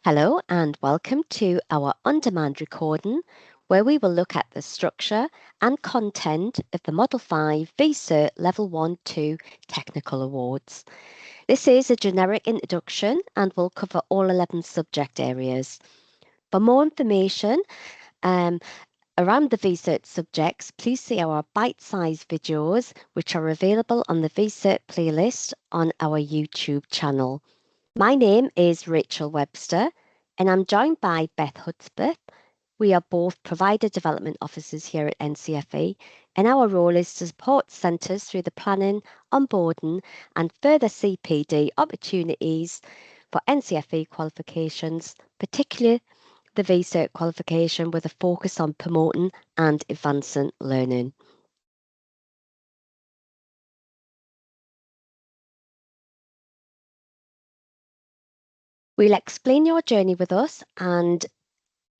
Hello and welcome to our on-demand recording where we will look at the structure and content of the Model 5 V Cert Level 1-2 Technical Awards. This is a generic introduction and will cover all 11 subject areas. For more information around the V Cert subjects, please see our bite-sized videos which are available on the V Cert playlist on our YouTube channel. My name is Rachel Webster and I'm joined by Beth Hudspeth. We are both Provider Development Officers here at NCFE and our role is to support centres through the planning, onboarding and further CPD opportunities for NCFE qualifications, particularly the V Cert qualification with a focus on promoting and advancing learning. We'll explain your journey with us and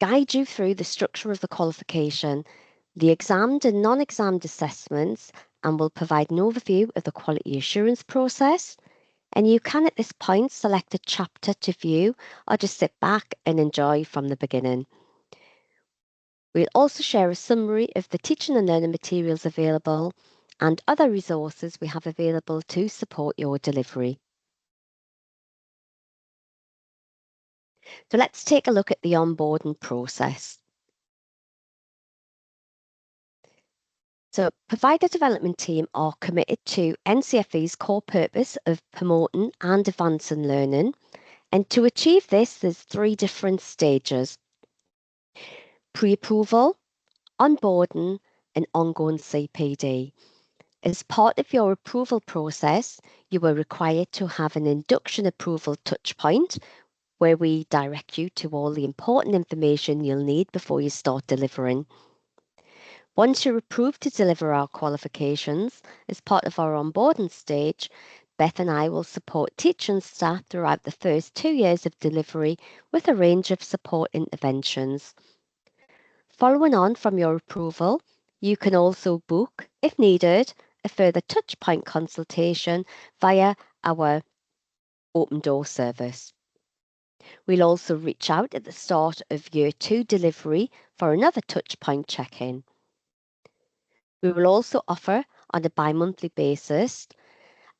guide you through the structure of the qualification, the examined and non-examined assessments, and will provide an overview of the quality assurance process. And you can at this point select a chapter to view or just sit back and enjoy from the beginning. We'll also share a summary of the teaching and learning materials available and other resources we have available to support your delivery. So let's take a look at the onboarding process. So Provider Development Team are committed to NCFE's core purpose of promoting and advancing learning. And to achieve this, there's 3 different stages: pre-approval, onboarding, and ongoing CPD. As part of your approval process, you are required to have an induction approval touchpoint where we direct you to all the important information you'll need before you start delivering. Once you're approved to deliver our qualifications, as part of our onboarding stage, Beth and I will support teaching staff throughout the first 2 years of delivery with a range of support interventions. Following on from your approval, you can also book, if needed, a further touchpoint consultation via our open door service. We'll also reach out at the start of Year 2 delivery for another touchpoint check-in. We will also offer, on a bi-monthly basis,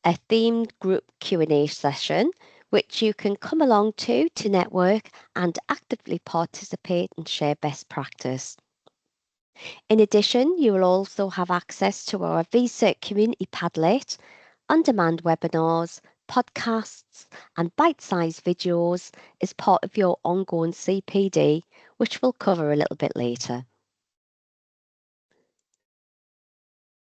a themed group Q&A session, which you can come along to network and actively participate and share best practice. In addition, you will also have access to our V Cert community Padlet, on-demand webinars, podcasts and bite-sized videos as part of your ongoing CPD, which we'll cover a little bit later.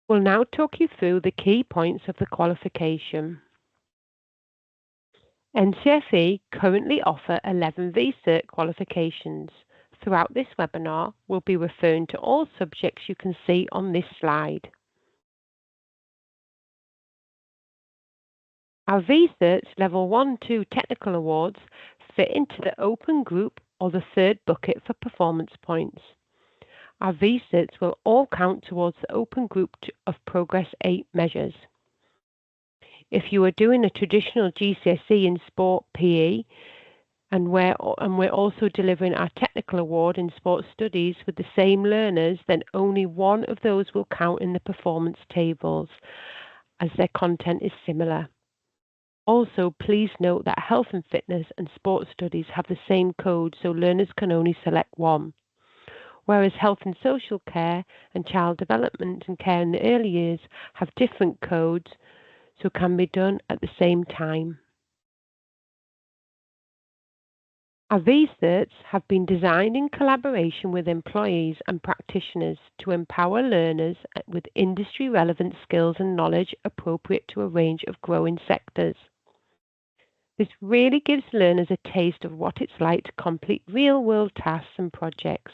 We'll now talk you through the key points of the qualification. NCFE currently offer 11 V Cert qualifications. Throughout this webinar, we'll be referring to all subjects you can see on this slide. Our V Certs Level 1-2 Technical Awards fit into the open group or the third bucket for performance points. Our V Certs will all count towards the open group of Progress 8 measures. If you are doing a traditional GCSE in sport PE, and we're also delivering our technical award in sports studies with the same learners, then only one of those will count in the performance tables as their content is similar. Also, please note that health and fitness and sports studies have the same code, so learners can only select one. Whereas health and social care and child development and care in the early years have different codes, so can be done at the same time. Our V Certs have been designed in collaboration with employees and practitioners to empower learners with industry-relevant skills and knowledge appropriate to a range of growing sectors. This really gives learners a taste of what it's like to complete real-world tasks and projects,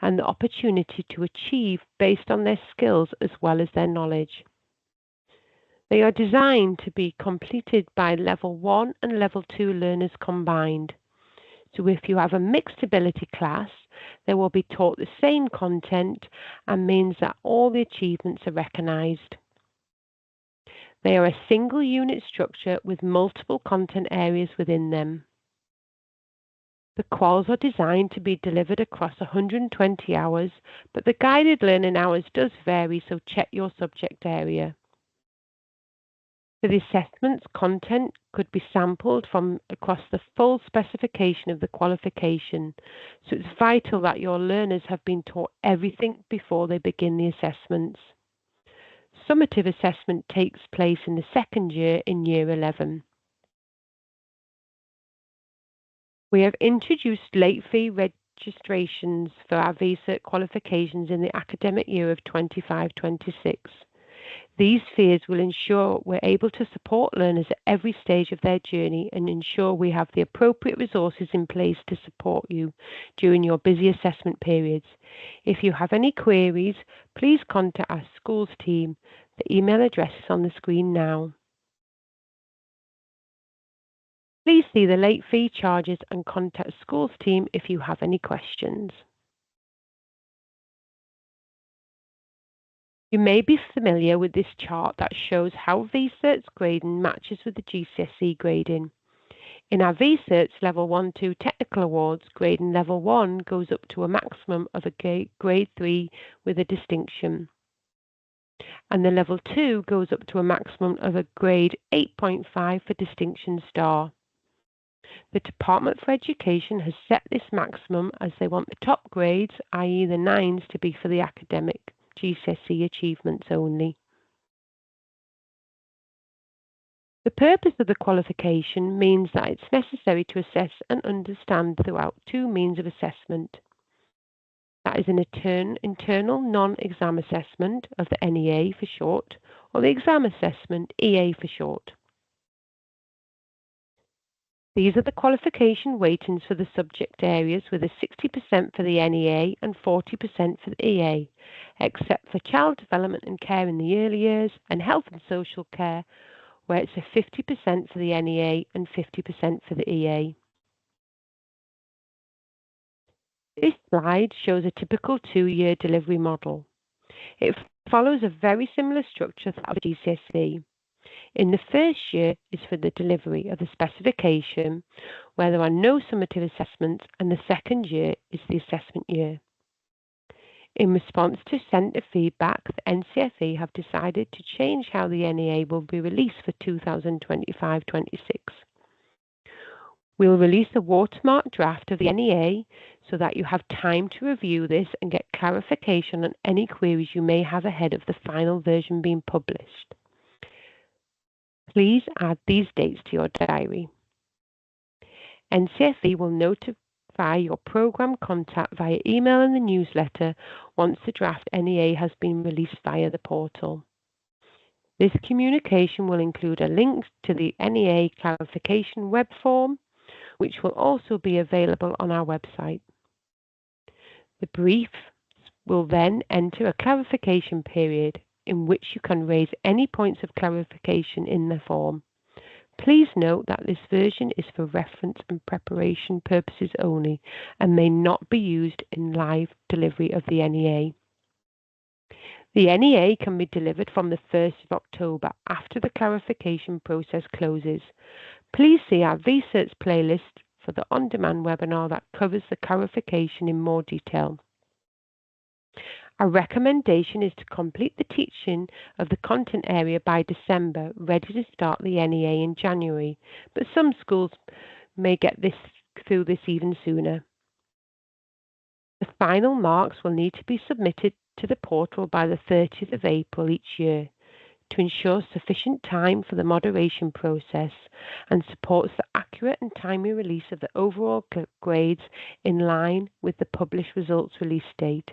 and the opportunity to achieve based on their skills as well as their knowledge. They are designed to be completed by Level 1 and Level 2 learners combined. So if you have a mixed ability class, they will be taught the same content and means that all the achievements are recognised. They are a single unit structure with multiple content areas within them. The quals are designed to be delivered across 120 hours, but the guided learning hours does vary, so check your subject area. For the assessments, content could be sampled from across the full specification of the qualification, so it's vital that your learners have been taught everything before they begin the assessments. Summative assessment takes place in the second year in Year 11. We have introduced late fee registrations for our V Cert qualifications in the academic year of 25-26. These fees will ensure we're able to support learners at every stage of their journey and ensure we have the appropriate resources in place to support you during your busy assessment periods. If you have any queries, please contact our schools team. The email address is on the screen now. Please see the late fee charges and contact schools team if you have any questions. You may be familiar with this chart that shows how V Certs grading matches with the GCSE grading. In our V Certs Level 1-2 Technical Awards, grading Level 1 goes up to a maximum of a Grade 3 with a distinction, and the Level 2 goes up to a maximum of a Grade 8.5 for distinction star. The Department for Education has set this maximum as they want the top grades, i.e. the 9s, to be for the academic GCSE achievements only. The purpose of the qualification means that it's necessary to assess and understand throughout two means of assessment. That is an internal non-exam assessment of the NEA for short, or the exam assessment, EA for short. These are the qualification weightings for the subject areas, with a 60% for the NEA and 40% for the EA, except for child development and care in the early years and health and social care, where it's a 50% for the NEA and 50% for the EA. This slide shows a typical two-year delivery model. It follows a very similar structure to the GCSE. In the first year is for the delivery of the specification, where there are no summative assessments, and the second year is the assessment year. In response to centre feedback, the NCFE have decided to change how the NEA will be released for 2025-26. We'll release a watermark draft of the NEA so that you have time to review this and get clarification on any queries you may have ahead of the final version being published. Please add these dates to your diary. NCFE will notify your programme contact via email and the newsletter once the draft NEA has been released via the portal. This communication will include a link to the NEA clarification web form, which will also be available on our website. The brief will then enter a clarification period in which you can raise any points of clarification in the form. Please note that this version is for reference and preparation purposes only and may not be used in live delivery of the NEA. The NEA can be delivered from the 1st of October after the clarification process closes. Please see our V Certs playlist for the on-demand webinar that covers the clarification in more detail. Our recommendation is to complete the teaching of the content area by December, ready to start the NEA in January, but some schools may get through this even sooner. The final marks will need to be submitted to the portal by the 30th of April each year to ensure sufficient time for the moderation process and supports the accurate and timely release of the overall grades in line with the published results release date.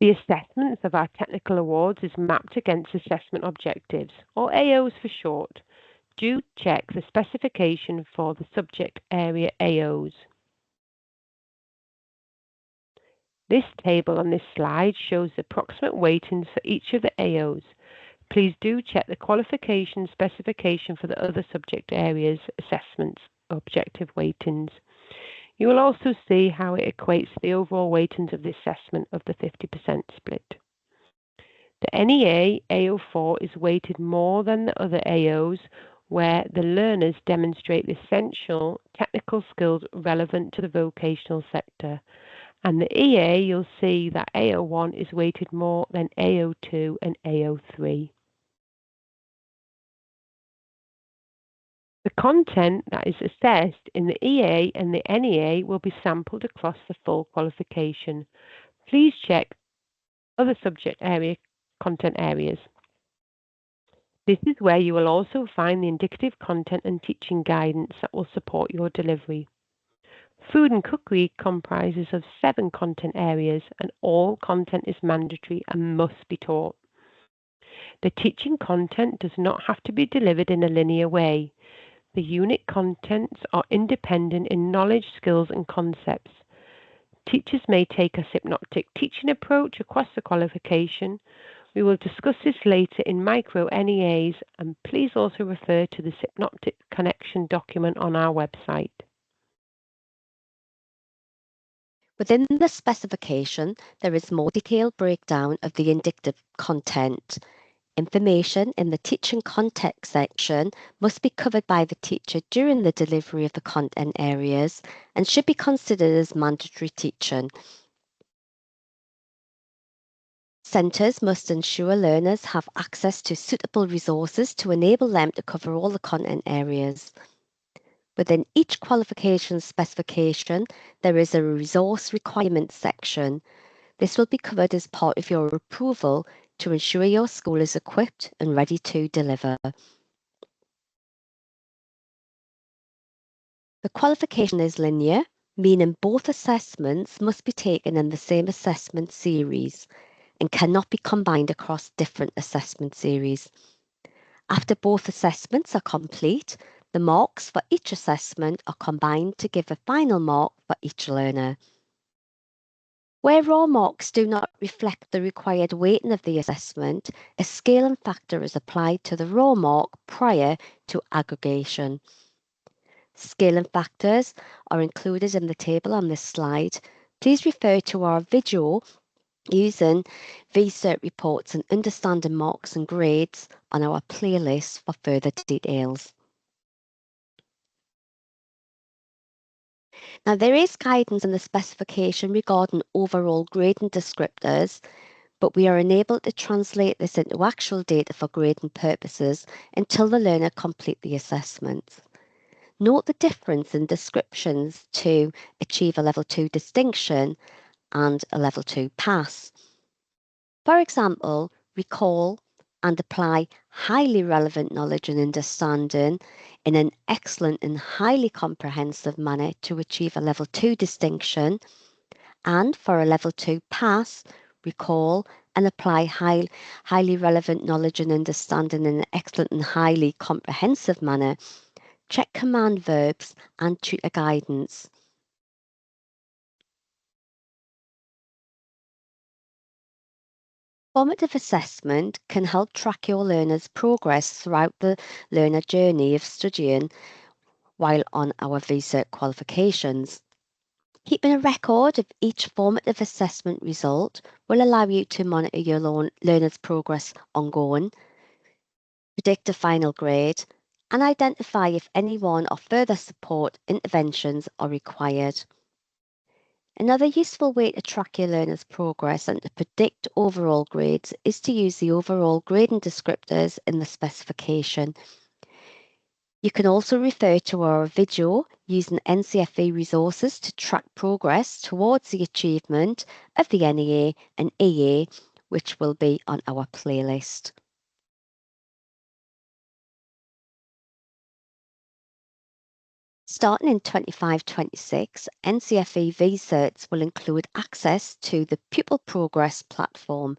The assessments of our technical awards is mapped against assessment objectives, or AOs for short. Do check the specification for the subject area AOs. This table on this slide shows the approximate weightings for each of the AOs. Please do check the qualification specification for the other subject areas assessments objective weightings. You will also see how it equates to the overall weightings of the assessment of the 50% split. The NEA AO4 is weighted more than the other AOs, where the learners demonstrate the essential technical skills relevant to the vocational sector. And the EA, you'll see that AO1 is weighted more than AO2 and AO3. The content that is assessed in the EA and the NEA will be sampled across the full qualification. Please check other subject area content areas. This is where you will also find the indicative content and teaching guidance that will support your delivery. Food and cookery comprises of 7 content areas, and all content is mandatory and must be taught. The teaching content does not have to be delivered in a linear way. The unit contents are independent in knowledge, skills and concepts. Teachers may take a synoptic teaching approach across the qualification. We will discuss this later in micro NEAs, and please also refer to the synoptic connection document on our website. Within the specification, there is more detailed breakdown of the indicative content. Information in the teaching context section must be covered by the teacher during the delivery of the content areas and should be considered as mandatory teaching. Centres must ensure learners have access to suitable resources to enable them to cover all the content areas. Within each qualification specification, there is a resource requirements section. This will be covered as part of your approval to ensure your school is equipped and ready to deliver. The qualification is linear, meaning both assessments must be taken in the same assessment series and cannot be combined across different assessment series. After both assessments are complete, the marks for each assessment are combined to give a final mark for each learner. Where raw marks do not reflect the required weighting of the assessment, a scaling factor is applied to the raw mark prior to aggregation. Scaling factors are included in the table on this slide. Please refer to our video using V Cert reports and understanding marks and grades on our playlist for further details. Now, there is guidance in the specification regarding overall grading descriptors, but we are unable to translate this into actual data for grading purposes until the learner complete the assessment. Note the difference in descriptions to achieve a level 2 distinction and a level 2 pass. For example, recall and apply highly relevant knowledge and understanding in an excellent and highly comprehensive manner to achieve a level 2 distinction, and for a level 2 pass, recall and apply highly relevant knowledge and understanding in an excellent and highly comprehensive manner. Check command verbs and tutor guidance. Formative assessment can help track your learner's progress throughout the learner journey of studying while on our V Cert qualifications. Keeping a record of each formative assessment result will allow you to monitor your learner's progress ongoing, predict a final grade, and identify if any one or further support interventions are required. Another useful way to track your learners' progress and to predict overall grades is to use the overall grading descriptors in the specification. You can also refer to our video using NCFE resources to track progress towards the achievement of the NEA and EA, which will be on our playlist. Starting in 25-26, NCFE V Certs will include access to the Pupil Progress platform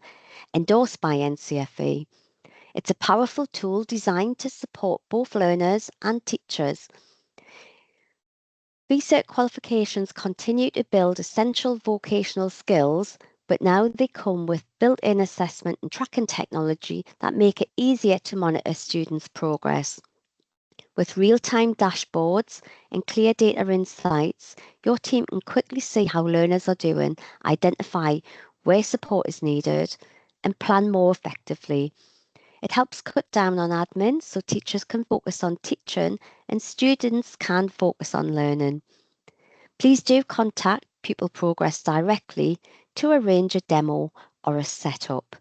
endorsed by NCFE. It's a powerful tool designed to support both learners and teachers. V Cert qualifications continue to build essential vocational skills, but now they come with built-in assessment and tracking technology that make it easier to monitor students' progress. With real-time dashboards and clear data insights, your team can quickly see how learners are doing, identify where support is needed, and plan more effectively. It helps cut down on admin so teachers can focus on teaching and students can focus on learning. Please do contact Pupil Progress directly to arrange a demo or a setup.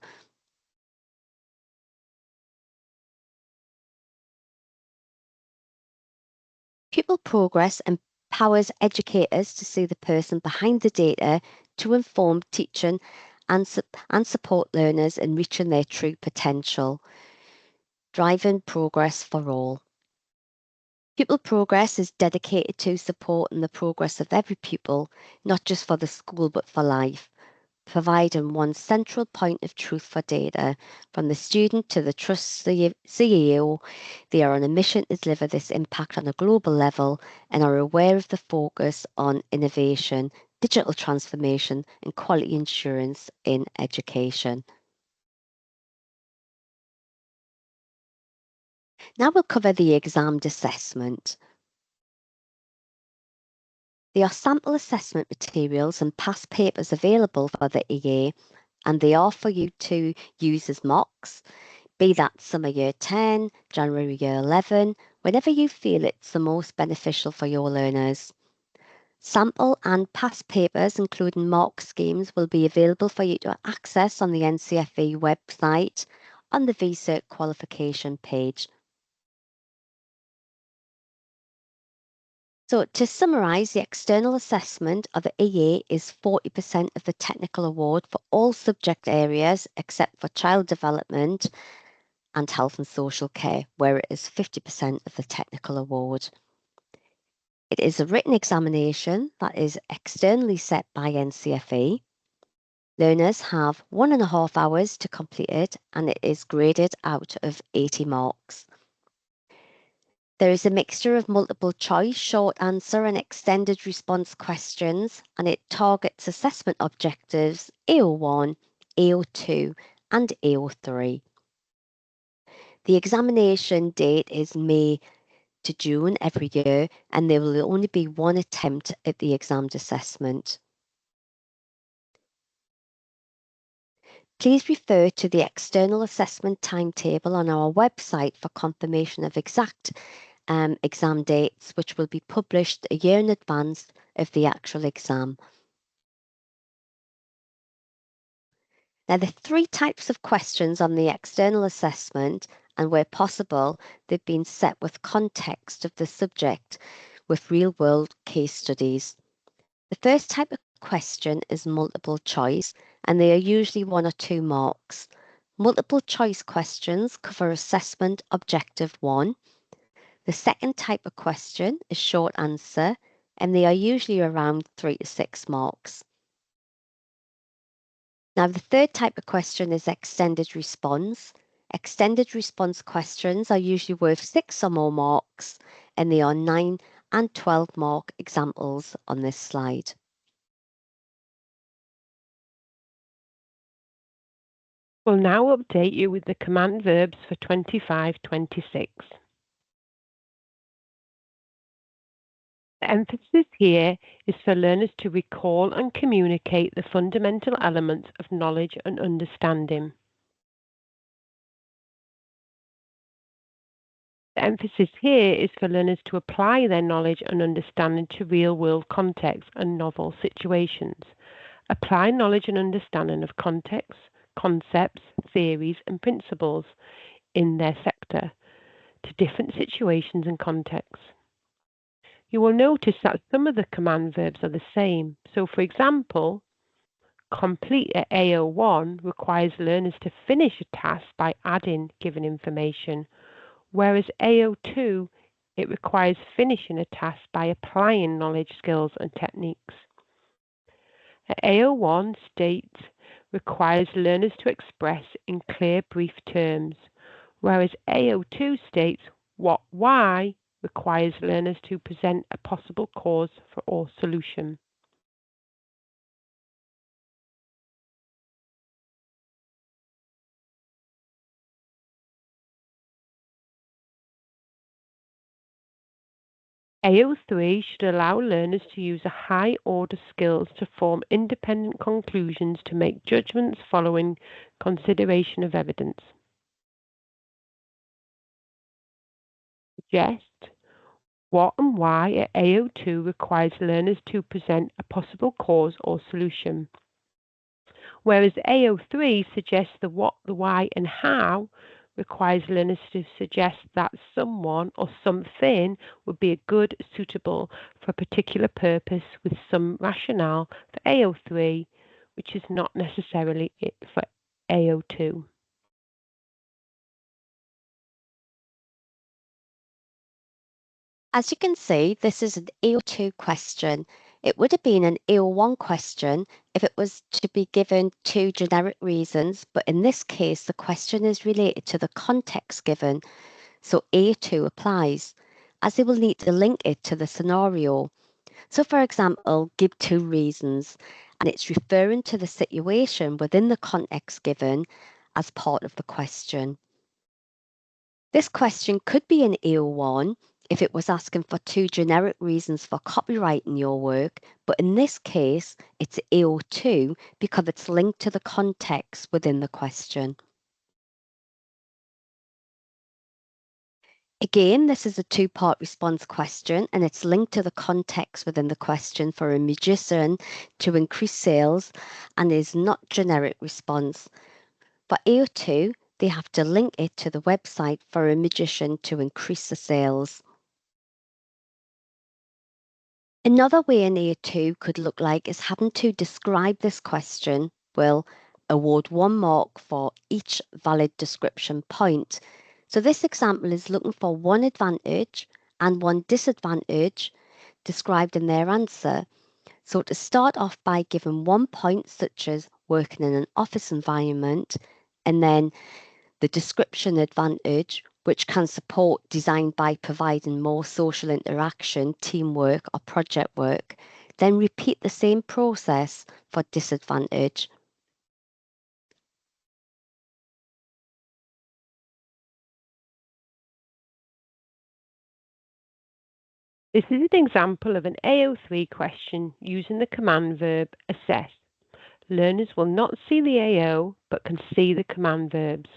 Pupil Progress empowers educators to see the person behind the data to inform teaching and support learners in reaching their true potential, driving progress for all. Pupil Progress is dedicated to supporting the progress of every pupil, not just for the school but for life, providing one central point of truth for data. From the student to the trust CEO, they are on a mission to deliver this impact on a global level and are aware of the focus on innovation, digital transformation, and quality assurance in education. Now we'll cover the examined assessment. There are sample assessment materials and past papers available for the EA, and they are for you to use as mocks, be that summer year 10, January year 11, whenever you feel it's the most beneficial for your learners. Sample and past papers, including mock schemes, will be available for you to access on the NCFE website on the V Cert Qualification page. So to summarise, the external assessment of the EA is 40% of the technical award for all subject areas except for child development and health and social care, where it is 50% of the technical award. It is a written examination that is externally set by NCFE. Learners have 1.5 hours to complete it and it is graded out of 80 marks. There is a mixture of multiple choice, short answer and extended response questions, and it targets assessment objectives AO1, AO2 and AO3. The examination date is May to June every year, and there will only be one attempt at the examined assessment. Please refer to the external assessment timetable on our website for confirmation of exact exam dates, which will be published a year in advance of the actual exam. Now, there are 3 types of questions on the external assessment, and where possible, they've been set with context of the subject with real-world case studies. The first type of question is multiple choice, and they are usually 1 or 2 marks. Multiple choice questions cover assessment objective 1. The second type of question is short answer, and they are usually around 3 to 6 marks. Now, the third type of question is extended response. Extended response questions are usually worth 6 or more marks, and they are 9 and 12 mark examples on this slide. We'll now update you with the command verbs for 25-26. The emphasis here is for learners to recall and communicate the fundamental elements of knowledge and understanding. The emphasis here is for learners to apply their knowledge and understanding to real-world contexts and novel situations. Apply knowledge and understanding of contexts, concepts, theories and principles in their sector to different situations and contexts. You will notice that some of the command verbs are the same. So, for example, complete at AO1 requires learners to finish a task by adding given information, whereas AO2, it requires finishing a task by applying knowledge, skills and techniques. At AO1, state requires learners to express in clear, brief terms, whereas AO2 states what, why requires learners to present a possible cause for or solution. AO3 should allow learners to use a high order skills to form independent conclusions to make judgments following consideration of evidence. Suggest what and why at AO2 requires learners to present a possible cause or solution, whereas AO3 suggests the what, the why, and how requires learners to suggest that someone or something would be a good, suitable for a particular purpose with some rationale for AO3, which is not necessarily it for AO2. As you can see, this is an AO2 question. It would have been an AO1 question if it was to be given two generic reasons, but in this case, the question is related to the context given, so A2 applies, as they will need to link it to the scenario. So for example, give two reasons, and it's referring to the situation within the context given as part of the question. This question could be an AO1 if it was asking for two generic reasons for copyrighting your work, but in this case, it's AO2 because it's linked to the context within the question. Again, this is a two-part response question and it's linked to the context within the question for a musician to increase sales and is not generic response. For AO2, they have to link it to the website for a magician to increase the sales. Another way an A2 could look like is having to describe this question. Will award 1 mark for each valid description point. So this example is looking for one advantage and one disadvantage described in their answer. So to start off by giving 1 point, such as working in an office environment, and then the description advantage, which can support design by providing more social interaction, teamwork, or project work, then repeat the same process for disadvantage. This is an example of an AO3 question using the command verb assess. Learners will not see the AO but can see the command verbs.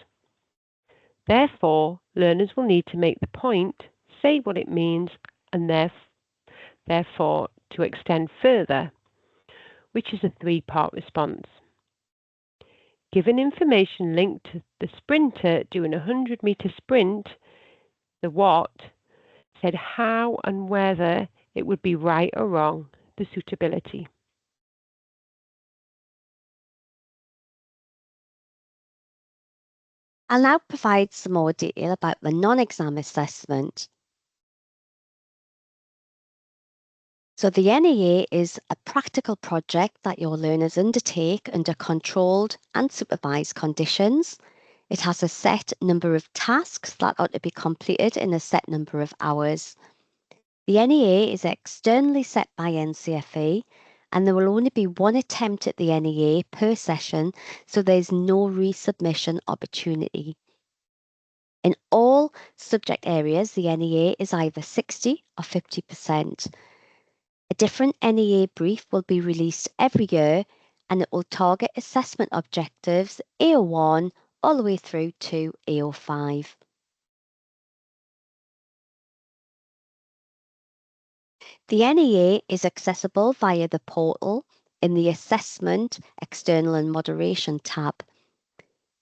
Therefore, learners will need to make the point, say what it means, and therefore to extend further, which is a three-part response. Given information linked to the sprinter doing a 100-meter sprint, the what said how and whether it would be right or wrong, the suitability. I'll now provide some more detail about the non-exam assessment. So the NEA is a practical project that your learners undertake under controlled and supervised conditions. It has a set number of tasks that are to be completed in a set number of hours. The NEA is externally set by NCFE and there will only be one attempt at the NEA per session, so there's no resubmission opportunity. In all subject areas, the NEA is either 60 or 50%. A different NEA brief will be released every year and it will target assessment objectives AO1 all the way through to AO5. The NEA is accessible via the portal in the Assessment, External and Moderation tab.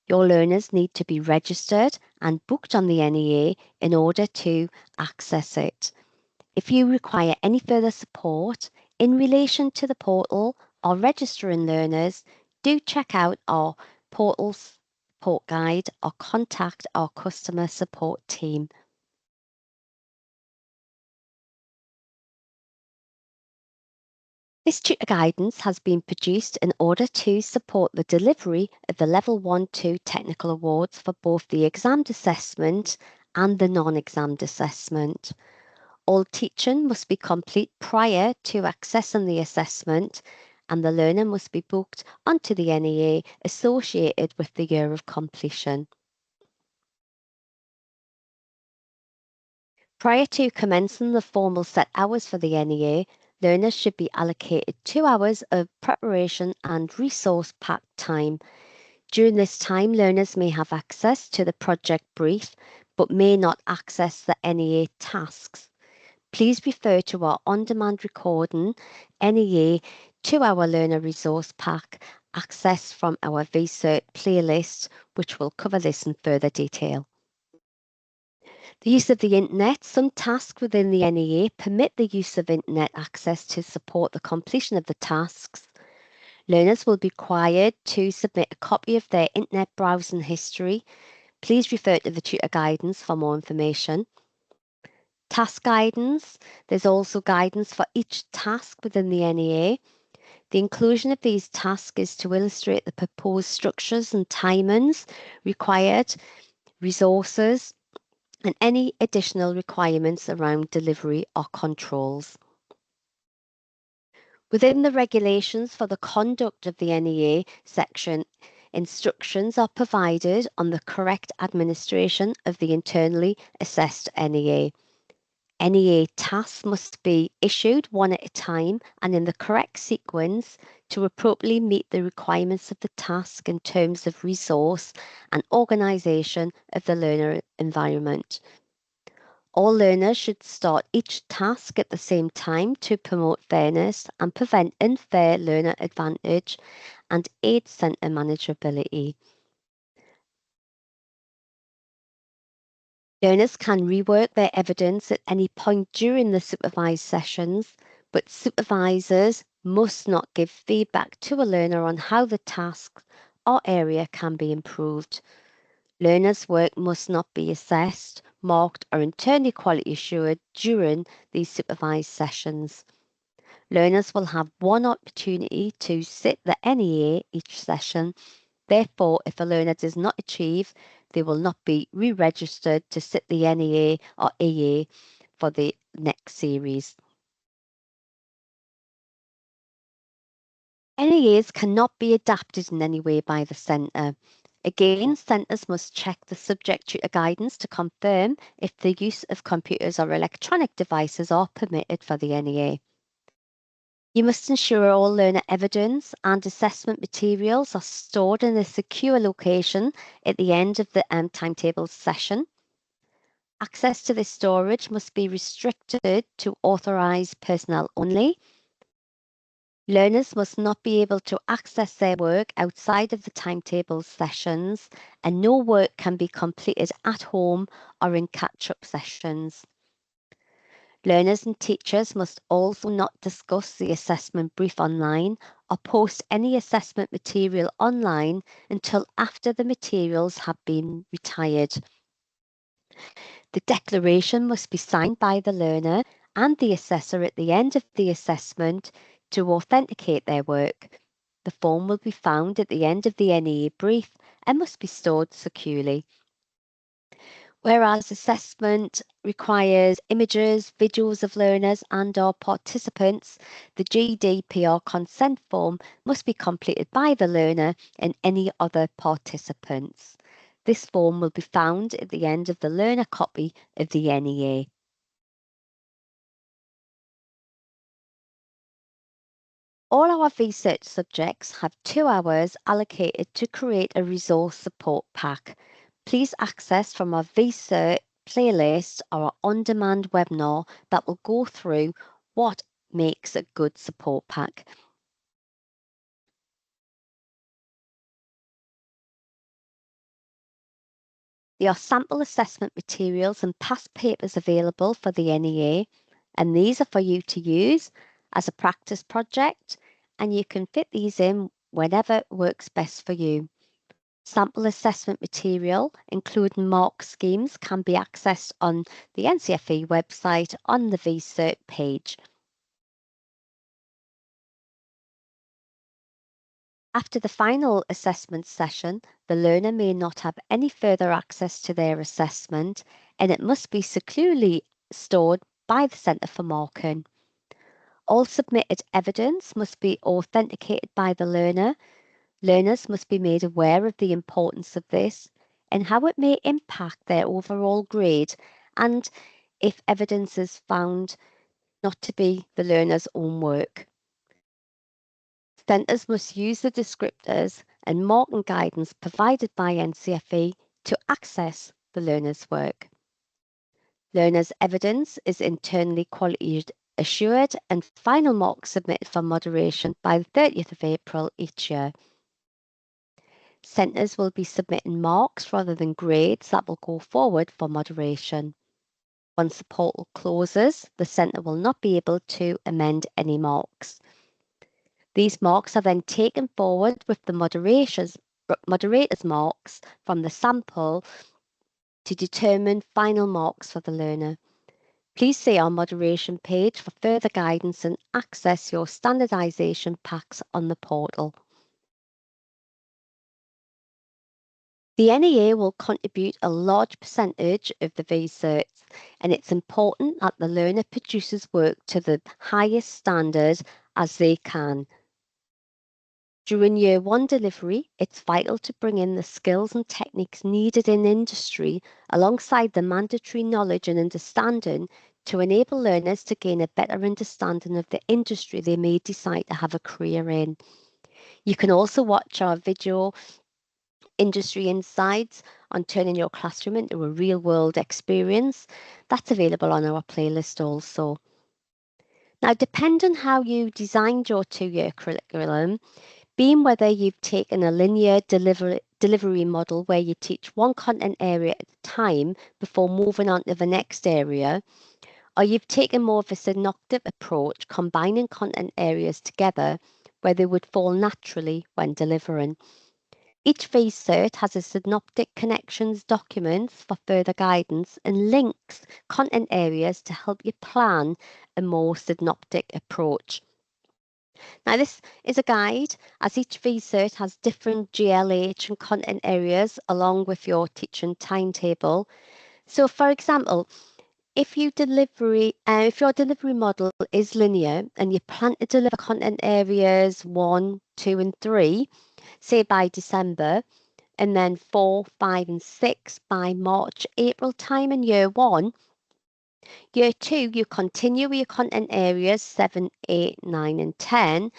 Your learners need to be registered and booked on the NEA in order to access it. If you require any further support in relation to the portal or registering learners, do check out our portal support guide or contact our customer support team. This tutor guidance has been produced in order to support the delivery of the Level 1-2 technical awards for both the examined assessment and the non-examined assessment. All teaching must be complete prior to accessing the assessment and the learner must be booked onto the NEA associated with the year of completion. Prior to commencing the formal set hours for the NEA, learners should be allocated 2 hours of preparation and resource pack time. During this time, learners may have access to the project brief, but may not access the NEA tasks. Please refer to our on-demand recording, NEA 2-hour learner resource pack, accessed from our V Cert playlist, which will cover this in further detail. The use of the internet. Some tasks within the NEA permit the use of internet access to support the completion of the tasks. Learners will be required to submit a copy of their internet browsing history. Please refer to the tutor guidance for more information. Task guidance. There's also guidance for each task within the NEA. The inclusion of these tasks is to illustrate the proposed structures and timings required, resources, and any additional requirements around delivery or controls. Within the regulations for the conduct of the NEA section, instructions are provided on the correct administration of the internally assessed NEA. NEA tasks must be issued one at a time and in the correct sequence to appropriately meet the requirements of the task in terms of resource and organisation of the learner environment. All learners should start each task at the same time to promote fairness and prevent unfair learner advantage and aid centre manageability. Learners can rework their evidence at any point during the supervised sessions, but supervisors must not give feedback to a learner on how the task or area can be improved. Learners' work must not be assessed, marked or internally quality assured during these supervised sessions. Learners will have one opportunity to sit the NEA each session. Therefore, if a learner does not achieve, they will not be re-registered to sit the NEA or EA for the next series. NEAs cannot be adapted in any way by the centre. Again, centres must check the subject tutor guidance to confirm if the use of computers or electronic devices are permitted for the NEA. You must ensure all learner evidence and assessment materials are stored in a secure location at the end of the timetable session. Access to this storage must be restricted to authorised personnel only. Learners must not be able to access their work outside of the timetable sessions, and no work can be completed at home or in catch-up sessions. Learners and teachers must also not discuss the assessment brief online or post any assessment material online until after the materials have been retired. The declaration must be signed by the learner and the assessor at the end of the assessment to authenticate their work. The form will be found at the end of the NEA brief and must be stored securely. Whereas assessment requires images, videos of learners and/or participants, the GDPR consent form must be completed by the learner and any other participants. This form will be found at the end of the learner copy of the NEA. All our V Cert subjects have 2 hours allocated to create a resource support pack. Please access from our V Cert playlist or our on-demand webinar that will go through what makes a good support pack. There are sample assessment materials and past papers available for the NEA, and these are for you to use as a practice project, and you can fit these in whenever works best for you. Sample assessment material, including mark schemes, can be accessed on the NCFE website on the V Cert page. After the final assessment session, the learner may not have any further access to their assessment, and it must be securely stored by the Centre for Marking. All submitted evidence must be authenticated by the learner. Learners must be made aware of the importance of this and how it may impact their overall grade, and if evidence is found not to be the learner's own work. Centres must use the descriptors and marking guidance provided by NCFE to access the learner's work. Learner's evidence is internally quality assured and final marks submitted for moderation by the 30th of April each year. Centres will be submitting marks rather than grades that will go forward for moderation. Once the portal closes, the centre will not be able to amend any marks. These marks are then taken forward with the moderator's marks from the sample to determine final marks for the learner. Please see our moderation page for further guidance and access your standardisation packs on the portal. The NEA will contribute a large percentage of the V Certs, and it's important that the learner produces work to the highest standard as they can. During Year 1 delivery, it's vital to bring in the skills and techniques needed in industry alongside the mandatory knowledge and understanding to enable learners to gain a better understanding of the industry they may decide to have a career in. You can also watch our video industry insights on turning your classroom into a real-world experience. That's available on our playlist also. Now, depending on how you designed your 2-year curriculum, being whether you've taken a linear delivery model where you teach one content area at a time before moving on to the next area, or you've taken more of a synoptic approach, combining content areas together where they would fall naturally when delivering. Each V Cert has a synoptic connections document for further guidance and links content areas to help you plan a more synoptic approach. Now, this is a guide as each V Cert has different GLH and content areas along with your teaching timetable. So, for example, if your delivery model is linear and you plan to deliver content areas 1, 2, and 3, say by December, and then 4, 5, and 6 by March, April time in Year 1, Year 2, you continue with your content areas 7, 8, 9, and 10.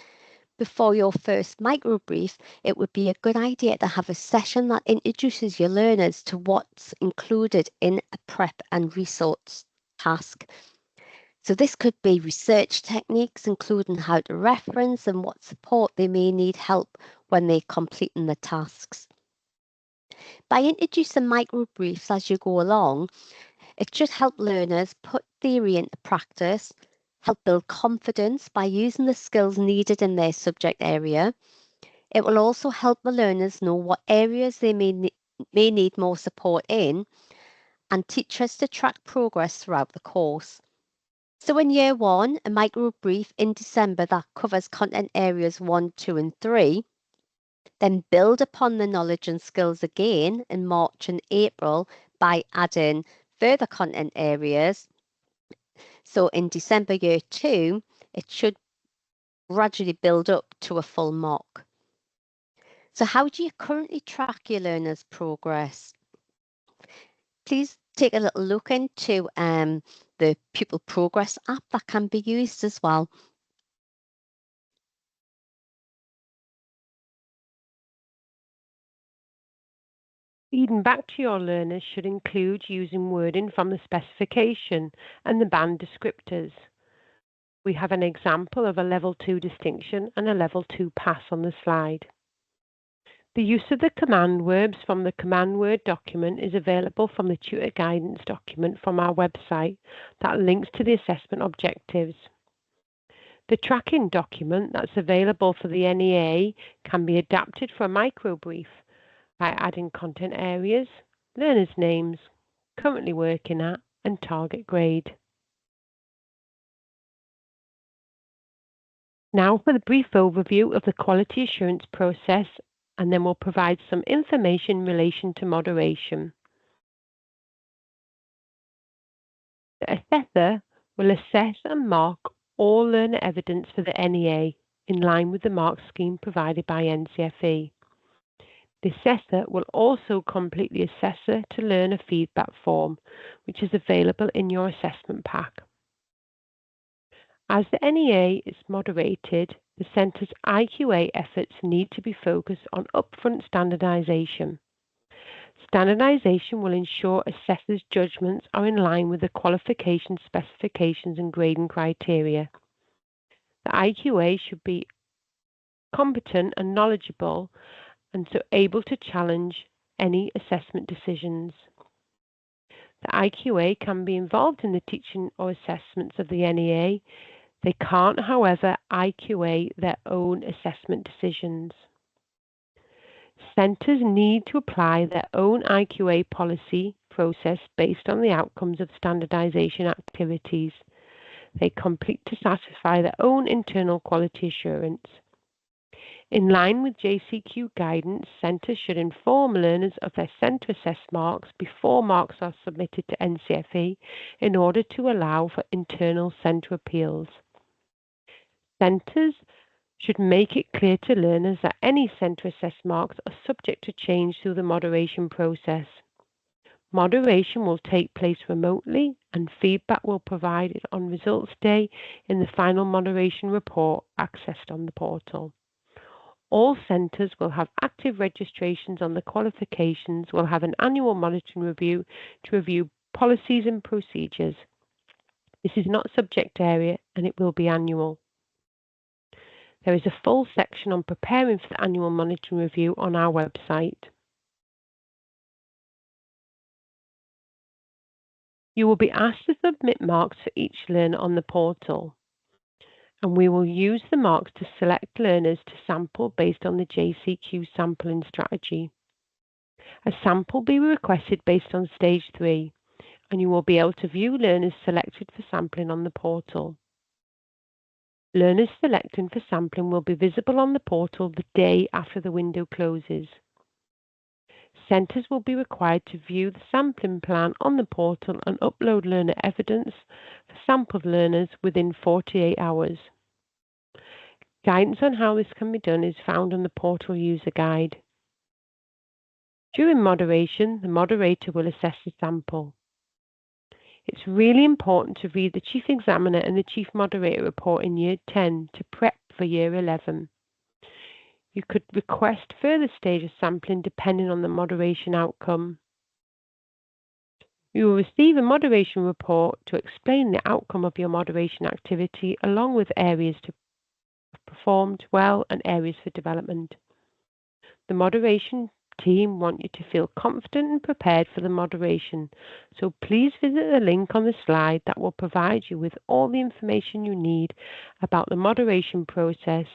Before your first micro brief, it would be a good idea to have a session that introduces your learners to what's included in a prep and resource task. So this could be research techniques, including how to reference and what support they may need help when they're completing the tasks. By introducing micro briefs as you go along, it should help learners put theory into practice, help build confidence by using the skills needed in their subject area. It will also help the learners know what areas they may need more support in and teach us to track progress throughout the course. So in Year 1, a micro brief in December that covers content areas 1, 2 and 3, then build upon the knowledge and skills again in March and April by adding further content areas. So in December Year 2, it should gradually build up to a full mark. So how do you currently track your learners' progress? Please take a little look into the Pupil Progress app that can be used as well. Feeding back to your learners should include using wording from the specification and the band descriptors. We have an example of a Level 2 distinction and a Level 2 pass on the slide. The use of the command verbs from the command word document is available from the tutor guidance document from our website that links to the assessment objectives. The tracking document that's available for the NEA can be adapted for a micro brief by adding content areas, learners' names, currently working at, and target grade. Now for the brief overview of the quality assurance process, and then we'll provide some information in relation to moderation. The assessor will assess and mark all learner evidence for the NEA in line with the mark scheme provided by NCFE. The assessor will also complete the assessor to learner feedback form, which is available in your assessment pack. As the NEA is moderated, the Centre's IQA efforts need to be focused on upfront standardisation. Standardisation will ensure assessors' judgments are in line with the qualification specifications and grading criteria. The IQA should be competent and knowledgeable and so able to challenge any assessment decisions. The IQA can be involved in the teaching or assessments of the NEA. They can't, however, IQA their own assessment decisions. Centres need to apply their own IQA policy process based on the outcomes of standardisation activities they complete to satisfy their own internal quality assurance. In line with JCQ guidance, centres should inform learners of their centre assessed marks before marks are submitted to NCFE in order to allow for internal centre appeals. Centres should make it clear to learners that any centre assessed marks are subject to change through the moderation process. Moderation will take place remotely and feedback will be provided on results day in the final moderation report accessed on the portal. All centres will have active registrations on the qualifications, will have an annual monitoring review to review policies and procedures. This is not subject area and it will be annual. There is a full section on preparing for the annual monitoring review on our website. You will be asked to submit marks for each learner on the portal, and we will use the marks to select learners to sample based on the JCQ sampling strategy. A sample will be requested based on Stage 3, and you will be able to view learners selected for sampling on the portal. Learners selected for sampling will be visible on the portal the day after the window closes. Centres will be required to view the sampling plan on the portal and upload learner evidence for sampled learners within 48 hours. Guidance on how this can be done is found on the portal user guide. During moderation, the moderator will assess the sample. It's really important to read the Chief Examiner and the Chief Moderator report in Year 10 to prep for Year 11. You could request further stages sampling depending on the moderation outcome. You will receive a moderation report to explain the outcome of your moderation activity along with areas to performed well and areas for development. The moderation team want you to feel confident and prepared for the moderation, so please visit the link on the slide that will provide you with all the information you need about the moderation process,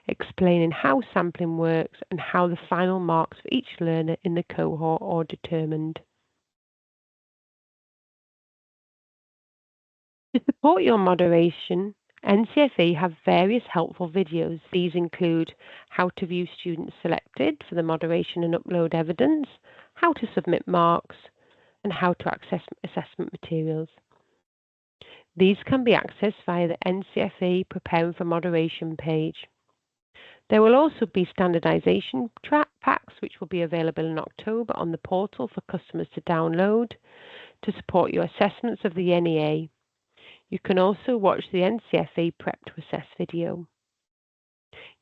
explaining how sampling works and how the final marks for each learner in the cohort are determined. To support your moderation, NCFE have various helpful videos. These include how to view students selected for the moderation and upload evidence, how to submit marks, and how to access assessment materials. These can be accessed via the NCFE Preparing for Moderation page. There will also be standardisation packs which will be available in October on the portal for customers to download to support your assessments of the NEA. You can also watch the NCFE Prep to Assess video.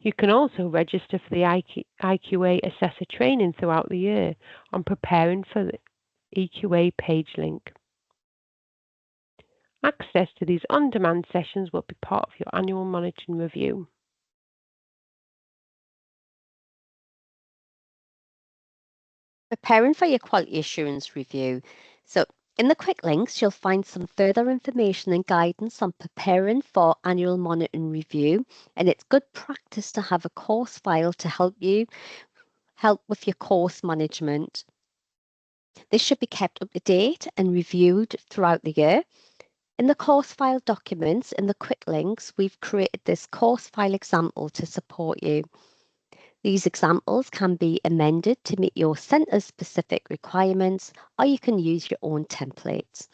You can also register for the IQA Assessor training throughout the year on preparing for the EQA page link. Access to these on-demand sessions will be part of your annual monitoring review. Preparing for your quality assurance review. So in the quick links, you'll find some further information and guidance on preparing for annual monitoring review, and it's good practice to have a course file to help with your course management. This should be kept up to date and reviewed throughout the year. In the course file documents, in the quick links, we've created this course file example to support you. These examples can be amended to meet your centre-specific requirements, or you can use your own templates.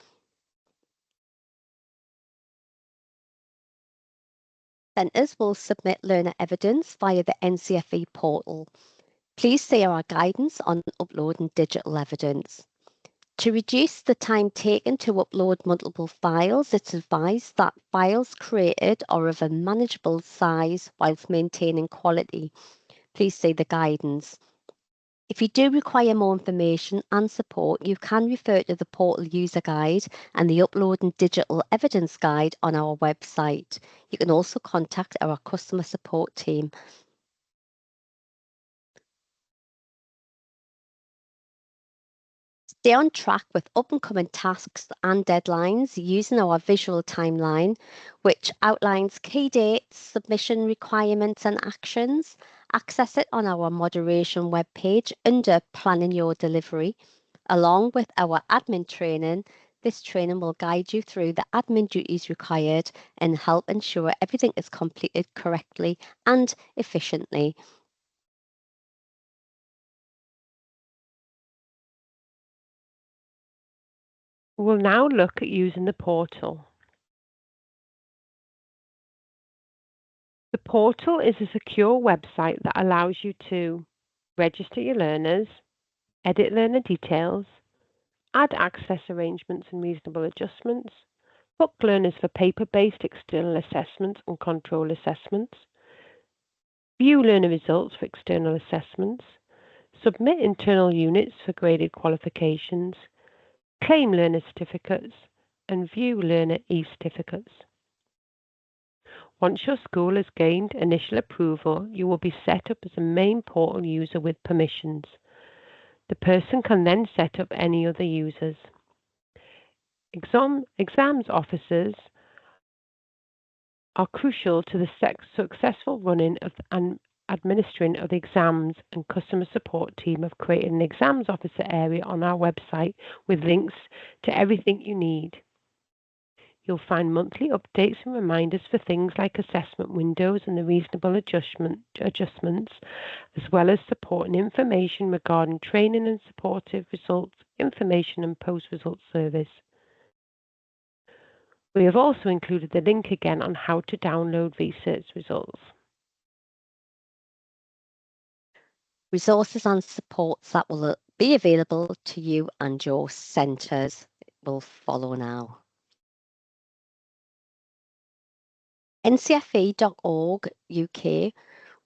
Centres will submit learner evidence via the NCFE portal. Please see our guidance on uploading digital evidence. To reduce the time taken to upload multiple files, it's advised that files created are of a manageable size whilst maintaining quality. Please see the guidance. If you do require more information and support, you can refer to the portal user guide and the uploading digital evidence guide on our website. You can also contact our customer support team. Stay on track with up-and-coming tasks and deadlines using our visual timeline, which outlines key dates, submission requirements and actions. Access it on our moderation webpage under Planning Your Delivery. Along with our admin training, this training will guide you through the admin duties required and help ensure everything is completed correctly and efficiently. We'll now look at using the portal. The portal is a secure website that allows you to register your learners, edit learner details, add access arrangements and reasonable adjustments, book learners for paper-based external assessments and control assessments, view learner results for external assessments, submit internal units for graded qualifications, claim learner certificates, and view learner e-certificates. Once your school has gained initial approval, you will be set up as a main portal user with permissions. The person can then set up any other users. Exams officers are crucial to the successful running of and administering of the exams, and customer support team have created an exams officer area on our website with links to everything you need. You'll find monthly updates and reminders for things like assessment windows and the reasonable adjustments, as well as support and information regarding training and supportive results, information and post-result service. We have also included the link again on how to download V Certs results. Resources and supports that will be available to you and your centres will follow now. ncfe.org UK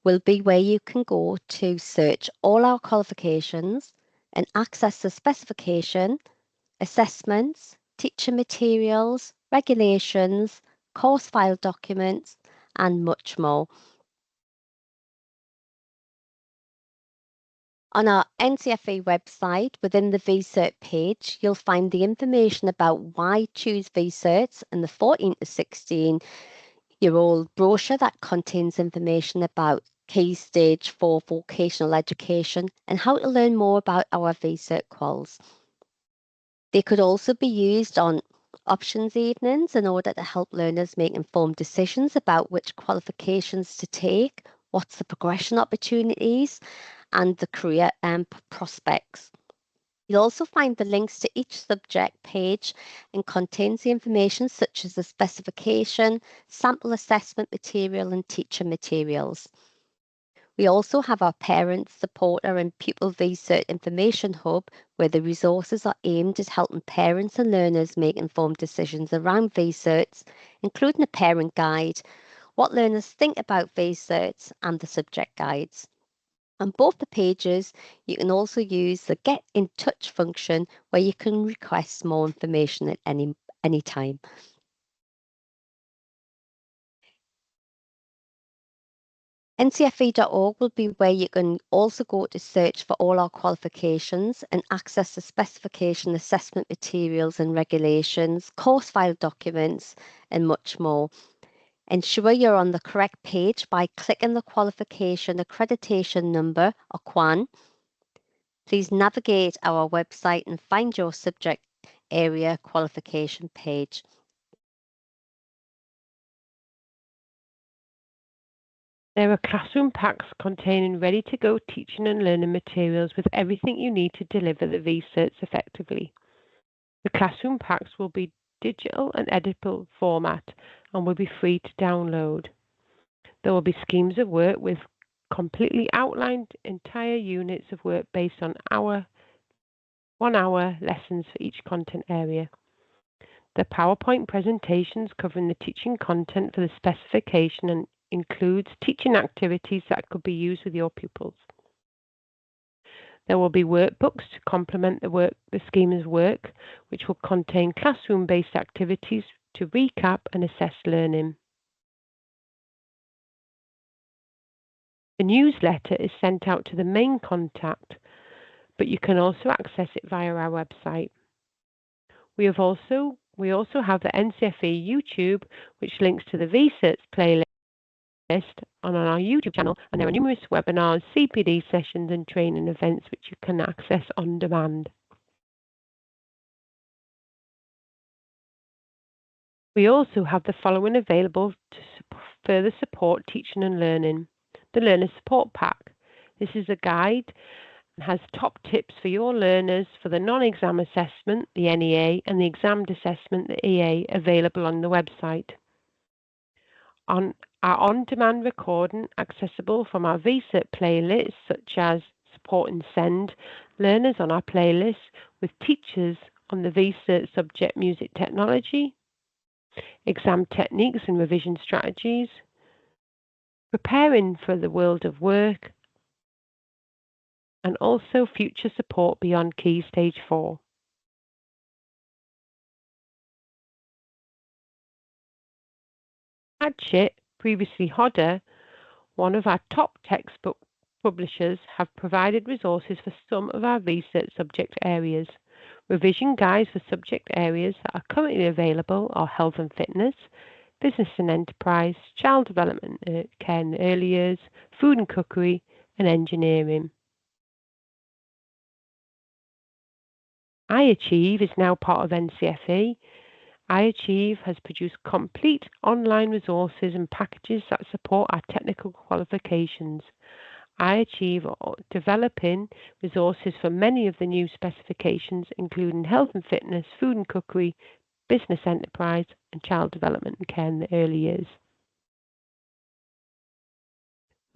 will be where you can go to search all our qualifications and access the specification, assessments, teacher materials, regulations, course file documents, and much more. On our NCFE website, within the V Cert page, you'll find the information about why choose V Certs and the 14 to 16-year-old brochure that contains information about Key Stage 4 vocational education and how to learn more about our V Cert quals. They could also be used on options evenings in order to help learners make informed decisions about which qualifications to take, what's the progression opportunities, and the career prospects. You'll also find the links to each subject page and contains the information such as the specification, sample assessment material and teacher materials. We also have our Parents, Supporter and Pupil V Cert Information Hub, where the resources are aimed at helping parents and learners make informed decisions around V Certs, including a parent guide, what learners think about V Certs and the subject guides. On both the pages, you can also use the Get in Touch function where you can request more information at any time. ncfe.org will be where you can also go to search for all our qualifications and access the specification, assessment materials and regulations, course file documents, and much more. Ensure you're on the correct page by clicking the qualification accreditation number or QAN. Please navigate our website and find your subject area qualification page. There are classroom packs containing ready-to-go teaching and learning materials with everything you need to deliver the V Certs effectively. The classroom packs will be digital and editable format and will be free to download. There will be schemes of work with completely outlined entire units of work based on 1 hour lessons for each content area. The PowerPoint presentations covering the teaching content for the specification and includes teaching activities that could be used with your pupils. There will be workbooks to complement the schema's work, which will contain classroom-based activities to recap and assess learning. The newsletter is sent out to the main contact, but you can also access it via our website. We also have the NCFE YouTube, which links to the V Certs playlist on our YouTube channel, and there are numerous webinars, CPD sessions and training events which you can access on demand. We also have the following available to further support teaching and learning. The Learner Support Pack. This is a guide and has top tips for your learners for the non-exam assessment, the NEA, and the examined assessment, the EA, available on the website. Our on-demand recording accessible from our VCert playlists, such as Support and Send, learners on our playlist with teachers on the VCert subject Music Technology, exam techniques and revision strategies, preparing for the world of work, and also future support beyond Key Stage 4. Adshit, previously Hodder, one of our top textbook publishers, have provided resources for some of our research subject areas. Revision guides for subject areas that are currently available are health and fitness, business and enterprise, child development care in the early years, food and cookery, and engineering. iAchieve is now part of NCFE. iAchieve has produced complete online resources and packages that support our technical qualifications. iAchieve are developing resources for many of the new specifications, including health and fitness, food and cookery, business enterprise, and child development and care in the early years.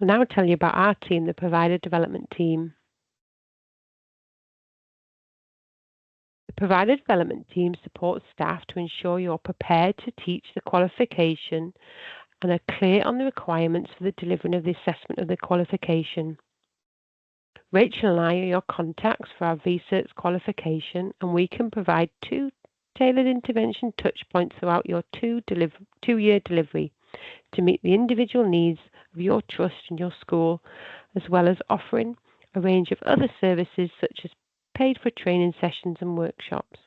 I'll now tell you about our team, the Provider Development Team. The Provider Development Team supports staff to ensure you're prepared to teach the qualification and are clear on the requirements for the delivering of the assessment of the qualification. Rachel and I are your contacts for our VCerts qualification, and we can provide 2 tailored intervention touchpoints throughout your 2-year delivery to meet the individual needs of your trust and your school, as well as offering a range of other services such as paid for training sessions and workshops.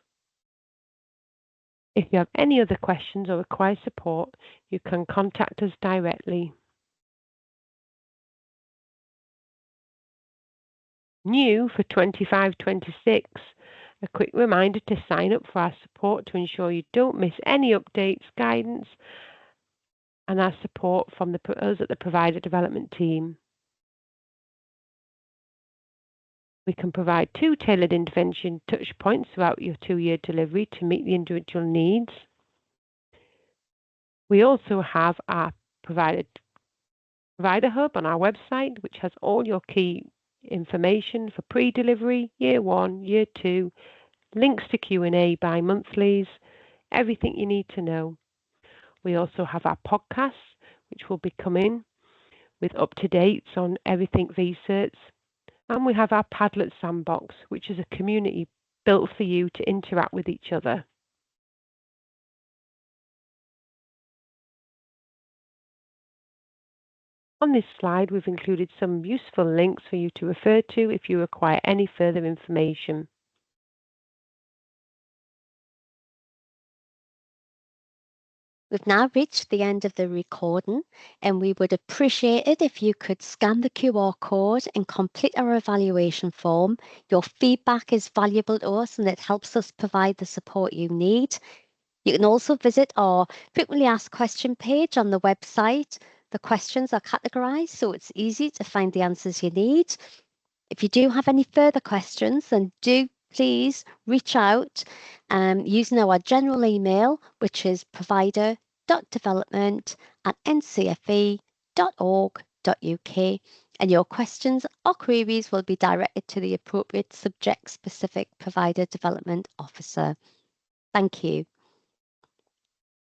If you have any other questions or require support, you can contact us directly. New for 25-26, a quick reminder to sign up for our support to ensure you don't miss any updates, guidance, and our support from us at the Provider Development Team. We can provide 2 tailored intervention touch points throughout your 2-year delivery to meet the individual needs. We also have our Provider Hub on our website, which has all your key information for pre-delivery, Year 1, Year 2, links to Q&A bi-monthlies, everything you need to know. We also have our podcasts, which will be coming with up-to-dates on everything VCerts. And we have our Padlet Sandbox, which is a community built for you to interact with each other. On this slide, we've included some useful links for you to refer to if you require any further information. We've now reached the end of the recording, and we would appreciate it if you could scan the QR code and complete our evaluation form. Your feedback is valuable to us and it helps us provide the support you need. You can also visit our frequently asked question page on the website. The questions are categorized, so it's easy to find the answers you need. If you do have any further questions, then do please reach out using our general email, which is provider.development@ncfe.org.uk, and your questions or queries will be directed to the appropriate subject-specific provider development officer. Thank you.